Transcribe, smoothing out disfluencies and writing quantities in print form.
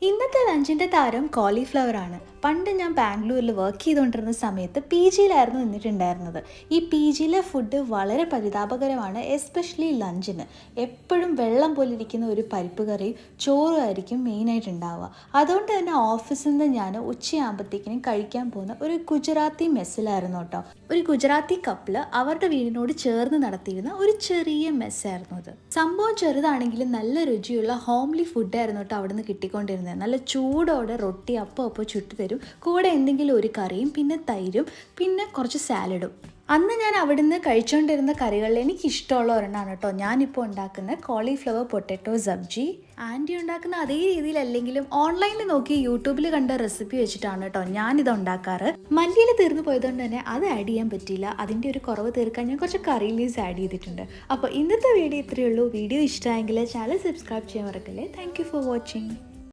ഇന്നത്തെ ലഞ്ചിൻ്റെ താരം കോളിഫ്ലവർ ആണ്. പണ്ട് ഞാൻ ബാംഗ്ലൂരിൽ വർക്ക് ചെയ്തുകൊണ്ടിരുന്ന സമയത്ത് പി ജിയിലായിരുന്നു നിന്നിട്ടുണ്ടായിരുന്നത്. ഈ പി ജിയിലെ ഫുഡ് വളരെ പരിതാപകരമാണ്, എസ്പെഷ്യലി ലഞ്ചിന്. എപ്പോഴും വെള്ളം പോലെ ഇരിക്കുന്ന ഒരു പരിപ്പ് കറിയും ചോറും ആയിരിക്കും മെയിനായിട്ട് ഉണ്ടാവുക. അതുകൊണ്ട് തന്നെ ഓഫീസിൽ നിന്ന് ഞാൻ ഉച്ചയാകുമ്പോഴത്തേക്കിനും കഴിക്കാൻ പോകുന്ന ഒരു ഗുജറാത്തി മെസ്സിലായിരുന്നു കേട്ടോ. ഒരു ഗുജറാത്തി കപ്പിൾ അവരുടെ വീടിനോട് ചേർന്ന് നടത്തിയിരുന്ന ഒരു ചെറിയ മെസ്സായിരുന്നു അത്. സംഭവം ചെറുതാണെങ്കിലും നല്ല രുചിയുള്ള ഹോംലി ഫുഡായിരുന്നു കേട്ടോ അവിടെ നിന്ന് കിട്ടിക്കൊണ്ടിരുന്നത്. നല്ല ചൂടോടെ റൊട്ടി അപ്പോൾ ചുട്ടു തരും, കൂടെ എന്തെങ്കിലും ഒരു കറിയും പിന്നെ തൈരും പിന്നെ കുറച്ച് സാലഡും. അന്ന് ഞാൻ അവിടുന്ന് കഴിച്ചുകൊണ്ടിരുന്ന കറികളിൽ എനിക്കിഷ്ടമുള്ള ഒരെണ്ണമാണ് കേട്ടോ ഞാനിപ്പോൾ ഉണ്ടാക്കുന്ന കോളിഫ്ലവർ പൊട്ടാറ്റോ സബ്ജി. ആൻറ്റി ഉണ്ടാക്കുന്ന അതേ രീതിയിലല്ലെങ്കിലും ഓൺലൈനിൽ നോക്കി യൂട്യൂബിൽ കണ്ട റെസിപ്പി വെച്ചിട്ടാണ് കേട്ടോ ഞാനിത് ഉണ്ടാക്കാറ്. മല്ലിയിൽ തീർന്നു പോയതുകൊണ്ട് തന്നെ അത് ആഡ് ചെയ്യാൻ പറ്റിയില്ല. അതിൻ്റെ ഒരു കുറവ് തീർക്കാൻ ഞാൻ കുറച്ച് കറി ലീവ്സ് ആഡ് ചെയ്തിട്ടുണ്ട്. അപ്പോൾ ഇന്നത്തെ വീഡിയോ ഇത്രയേ ഉള്ളൂ. വീഡിയോ ഇഷ്ടമായെങ്കിൽ ചാനൽ സബ്സ്ക്രൈബ് ചെയ്യാൻ മറക്കല്ലേ. Thank you for watching.